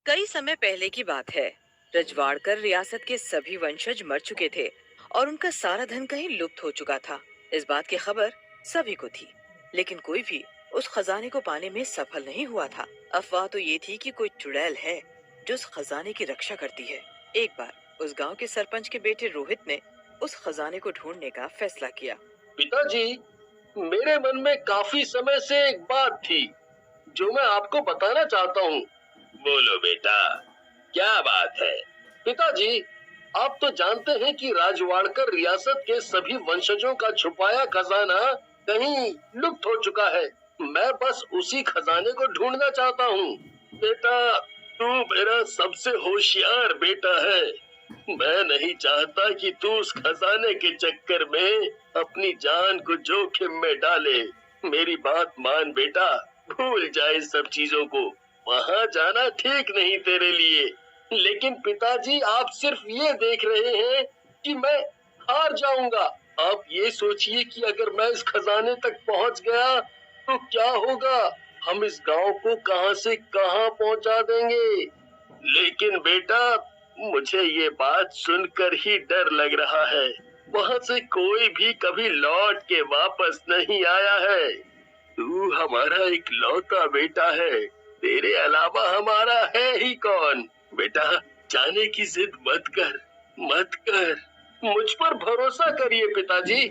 कई समय पहले की बात है। रजवाड़कर रियासत के सभी वंशज मर चुके थे और उनका सारा धन कहीं लुप्त हो चुका था। इस बात की खबर सभी को थी, लेकिन कोई भी उस खजाने को पाने में सफल नहीं हुआ था। अफवाह तो ये थी कि कोई चुड़ैल है जो उस खजाने की रक्षा करती है। एक बार उस गांव के सरपंच के बेटे रोहित ने उस खजाने को ढूंढने का फैसला किया। पिताजी, मेरे मन में काफी समय से एक बात थी जो मैं आपको बताना चाहता हूँ। बोलो बेटा, क्या बात है? पिताजी, आप तो जानते हैं कि राजवाड़कर रियासत के सभी वंशजों का छुपाया खजाना कहीं लुप्त हो चुका है। मैं बस उसी खजाने को ढूंढना चाहता हूँ। बेटा, तू मेरा सबसे होशियार बेटा है। मैं नहीं चाहता कि तू उस खजाने के चक्कर में अपनी जान को जोखिम में डाले। मेरी बात मान बेटा, भूल जा इस सब चीजों को। वहाँ जाना ठीक नहीं तेरे लिए। लेकिन पिताजी, आप सिर्फ ये देख रहे हैं कि मैं हार जाऊंगा। आप ये सोचिए कि अगर मैं इस खजाने तक पहुँच गया तो क्या होगा। हम इस गांव को कहां से कहां पहुंचा देंगे। लेकिन बेटा, मुझे ये बात सुनकर ही डर लग रहा है। वहाँ से कोई भी कभी लौट के वापस नहीं आया है। तू हमारा इकलौता बेटा है। तेरे अलावा हमारा है ही कौन। बेटा, जाने की जिद मत कर, मत कर। मुझ पर भरोसा करिए पिताजी,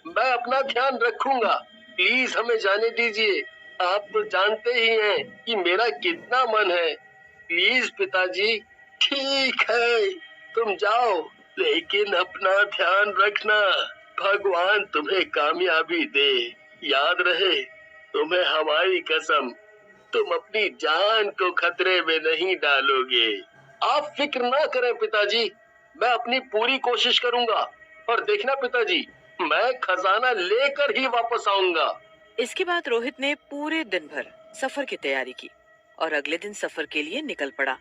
मैं अपना ध्यान रखूंगा। प्लीज हमें जाने दीजिए। आप तो जानते ही हैं कि मेरा कितना मन है। प्लीज पिताजी। ठीक है, तुम जाओ, लेकिन अपना ध्यान रखना। भगवान तुम्हें कामयाबी दे। याद रहे, तुम्हें हमारी कसम, तुम अपनी जान को खतरे में नहीं डालोगे। आप फिक्र ना करें पिताजी, मैं अपनी पूरी कोशिश करूंगा। और देखना पिताजी, मैं खजाना लेकर ही वापस आऊंगा। इसके बाद रोहित ने पूरे दिन भर सफर की तैयारी की और अगले दिन सफर के लिए निकल पड़ा।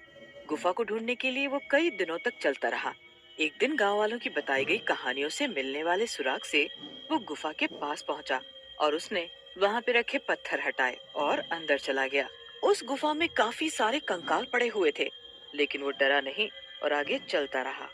गुफा को ढूंढने के लिए वो कई दिनों तक चलता रहा। एक दिन गांव वालों की बताई गई कहानियों से मिलने वाले सुराग से वो गुफा के पास पहुंचा और उसने वहां पे रखे पत्थर हटाए और अंदर चला गया। उस गुफा में काफी सारे कंकाल पड़े हुए थे, लेकिन वो डरा नहीं और आगे चलता रहा।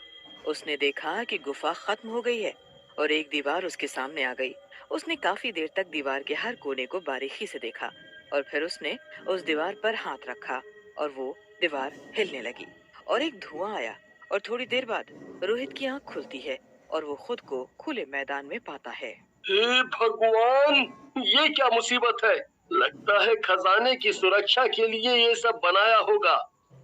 उसने देखा कि गुफा खत्म हो गई है और एक दीवार उसके सामने आ गई। उसने काफी देर तक दीवार के हर कोने को बारीकी से देखा और फिर उसने उस दीवार पर हाथ रखा और वो दीवार हिलने लगी और एक धुआं आया और थोड़ी देर बाद रोहित की आंख खुलती है और वो खुद को खुले मैदान में पाता है। हे भगवान, ये क्या मुसीबत है। लगता है खजाने की सुरक्षा के लिए ये सब बनाया होगा,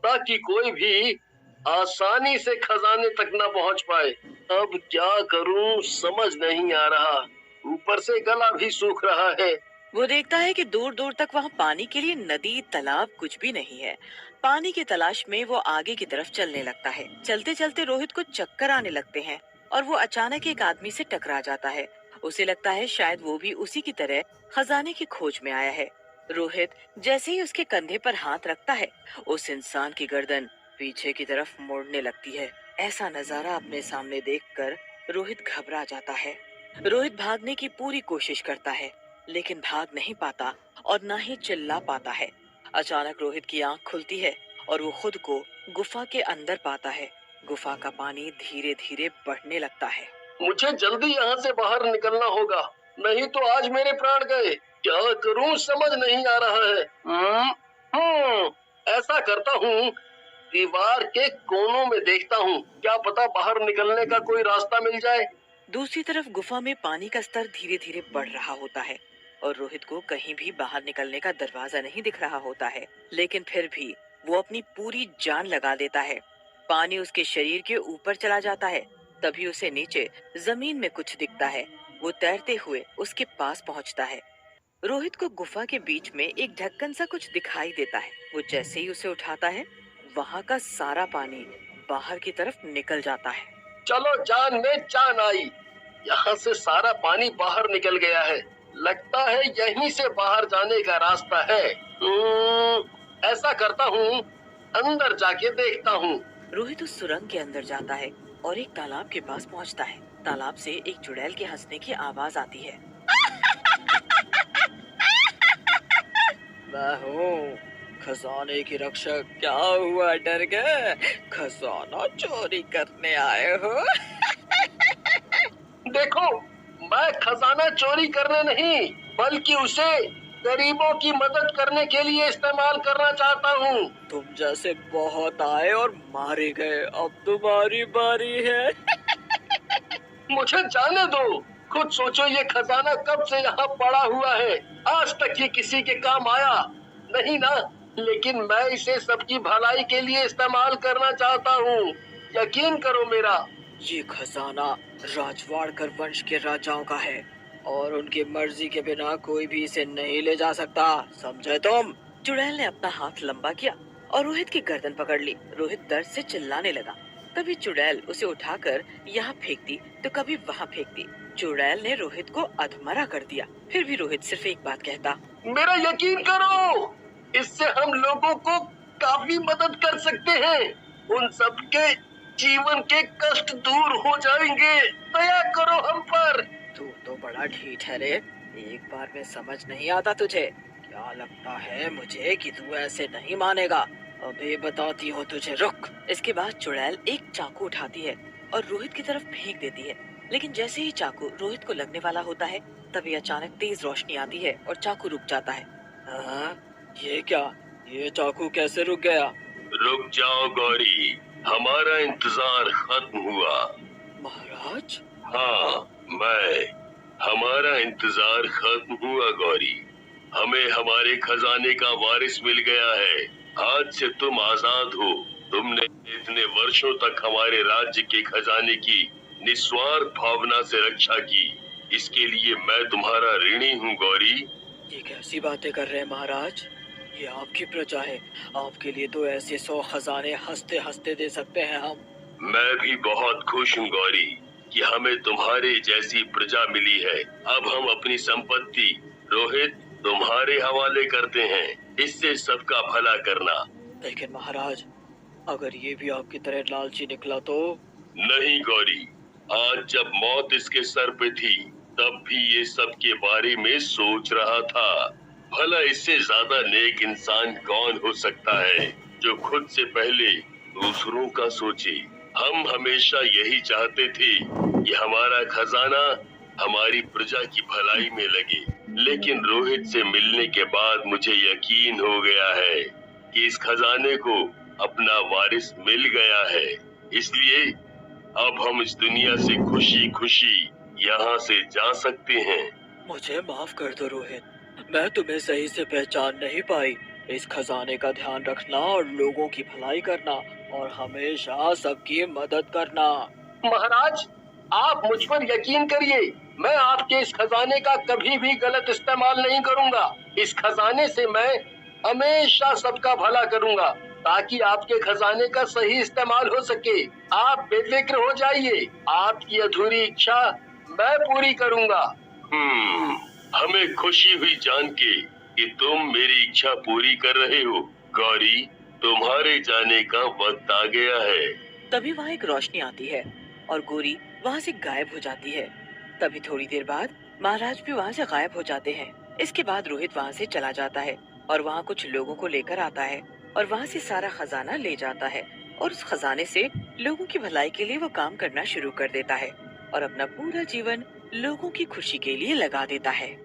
ताकि कोई भी आसानी से खजाने तक न पहुंच पाए। अब क्या करूं समझ नहीं आ रहा। ऊपर से गला भी सूख रहा है। वो देखता है कि दूर दूर तक वहाँ पानी के लिए नदी तालाब कुछ भी नहीं है। पानी की तलाश में वो आगे की तरफ चलने लगता है। चलते चलते रोहित को चक्कर आने लगते हैं और वो अचानक एक आदमी से टकरा जाता है। उसे लगता है शायद वो भी उसी की तरह खजाने की खोज में आया है। रोहित जैसे ही उसके कंधे पर हाथ रखता है, उस इंसान की गर्दन पीछे की तरफ मुड़ने लगती है। ऐसा नजारा अपने सामने देखकर रोहित घबरा जाता है। रोहित भागने की पूरी कोशिश करता है, लेकिन भाग नहीं पाता और ना ही चिल्ला पाता है। अचानक रोहित की आंख खुलती है और वो खुद को गुफा के अंदर पाता है। गुफा का पानी धीरे धीरे बढ़ने लगता है। मुझे जल्दी यहाँ से बाहर निकलना होगा, नहीं तो आज मेरे प्राण गए। क्या करूँ समझ नहीं आ रहा है। ऐसा करता हूँ, दीवार के कोनों में देखता हूँ, क्या पता बाहर निकलने का कोई रास्ता मिल जाए। दूसरी तरफ गुफा में पानी का स्तर धीरे धीरे बढ़ रहा होता है और रोहित को कहीं भी बाहर निकलने का दरवाजा नहीं दिख रहा होता है, लेकिन फिर भी वो अपनी पूरी जान लगा देता है। पानी उसके शरीर के ऊपर चला जाता है। तभी उसे नीचे जमीन में कुछ दिखता है। वो तैरते हुए उसके पास पहुंचता है। रोहित को गुफा के बीच में एक ढक्कन सा कुछ दिखाई देता है। वो जैसे ही उसे उठाता है, वहाँ का सारा पानी बाहर की तरफ निकल जाता है। चलो, जान में जान आई। यहाँ से सारा पानी बाहर निकल गया है। लगता है यहीं से बाहर जाने का रास्ता है। ऐसा करता हूँ, अंदर जाके देखता हूँ। रोहित उस सुरंग के अंदर जाता है और एक तालाब के पास पहुंचता है। तालाब से एक चुड़ैल के हंसने की आवाज आती है। मैं हूँ खजाने की रक्षक, क्या हुआ, डर गए? खजाना चोरी करने आए हो? देखो, मैं खजाना चोरी करने नहीं, बल्कि उसे गरीबों की मदद करने के लिए इस्तेमाल करना चाहता हूँ। तुम जैसे बहुत आए और मारे गए, अब तुम्हारी बारी है। मुझे जाने दो। खुद सोचो, ये खजाना कब से यहाँ पड़ा हुआ है। आज तक ये किसी के काम आया नहीं ना। लेकिन मैं इसे सबकी भलाई के लिए इस्तेमाल करना चाहता हूँ। यकीन करो मेरा। ये खजाना राजवाड़कर वंश के राजाओं का है और उनकी मर्जी के बिना कोई भी इसे नहीं ले जा सकता, समझे तुम? चुड़ैल ने अपना हाथ लंबा किया और रोहित की गर्दन पकड़ ली। रोहित दर्द से चिल्लाने लगा। कभी चुड़ैल उसे उठाकर यहाँ फेंक दी तो कभी वहाँ फेंक दी। चुड़ैल ने रोहित को अधमरा कर दिया। फिर भी रोहित सिर्फ एक बात कहता, मेरा यकीन करो, इससे हम लोगों को काफी मदद कर सकते हैं। उन सबके जीवन के कष्ट दूर हो जाएंगे। दया करो हम पर। तू तो बड़ा ढीठ है रे, एक बार में समझ नहीं आता तुझे? क्या लगता है मुझे कि तू ऐसे नहीं मानेगा? अभी बताती हूँ तुझे, रुक। इसके बाद चुड़ैल एक चाकू उठाती है और रोहित की तरफ फेंक देती है। लेकिन जैसे ही चाकू रोहित को लगने वाला होता है, तभी अचानक तेज रोशनी आती है और चाकू रुक जाता है। हाँ, ये क्या? ये चाकू कैसे रुक गया? रुक जाओ गौरी, हमारा इंतजार खत्म हुआ। महाराज? हाँ, हमारा इंतजार खत्म हुआ गौरी। हमें हमारे खजाने का वारिस मिल गया है। आज से तुम आजाद हो। तुमने इतने वर्षों तक हमारे राज्य के खजाने की निस्वार्थ भावना से रक्षा की। इसके लिए मैं तुम्हारा ऋणी हूँ गौरी। ये कैसी बातें कर रहे हैं महाराज? ये आपकी प्रजा है, आपके लिए तो ऐसे 100 खजाने हंसते हंसते दे सकते हैं हम। मैं भी बहुत खुश हूँ गौरी कि हमें तुम्हारे जैसी प्रजा मिली है। अब हम अपनी संपत्ति रोहित तुम्हारे हवाले करते हैं। इससे सबका भला करना। लेकिन महाराज, अगर ये भी आपकी तरह लालची निकला तो? नहीं गौरी, आज जब मौत इसके सर पे थी, तब भी ये सब के बारे में सोच रहा था। भला इससे ज्यादा नेक इंसान कौन हो सकता है जो खुद से पहले दूसरों का सोचे। हम हमेशा यही चाहते थे कि हमारा खजाना हमारी प्रजा की भलाई में लगे। लेकिन रोहित से मिलने के बाद मुझे यकीन हो गया है कि इस खजाने को अपना वारिस मिल गया है। इसलिए अब हम इस दुनिया से खुशी खुशी यहाँ से जा सकते हैं। मुझे माफ कर दो रोहित, मैं तुम्हें सही से पहचान नहीं पाई। इस खजाने का ध्यान रखना और लोगों की भलाई करना और हमेशा सबकी मदद करना। महाराज, आप मुझ पर यकीन करिए, मैं आपके इस खजाने का कभी भी गलत इस्तेमाल नहीं करूंगा। इस खजाने से मैं हमेशा सबका भला करूंगा ताकि आपके खजाने का सही इस्तेमाल हो सके। आप बेफिक्र हो जाइए, आपकी अधूरी इच्छा मैं पूरी करूंगा। हमें खुशी हुई जान के कि तुम मेरी इच्छा पूरी कर रहे हो। गौरी, तुम्हारे जाने का वक्त आ गया है। तभी वहाँ एक रोशनी आती है और गोरी वहाँ से गायब हो जाती है। तभी थोड़ी देर बाद महाराज भी वहाँ से गायब हो जाते हैं। इसके बाद रोहित वहाँ से चला जाता है और वहाँ कुछ लोगों को लेकर आता है और वहाँ से सारा खजाना ले जाता है और उस खजाने से लोगों की भलाई के लिए वो काम करना शुरू कर देता है और अपना पूरा जीवन लोगों की खुशी के लिए लगा देता है।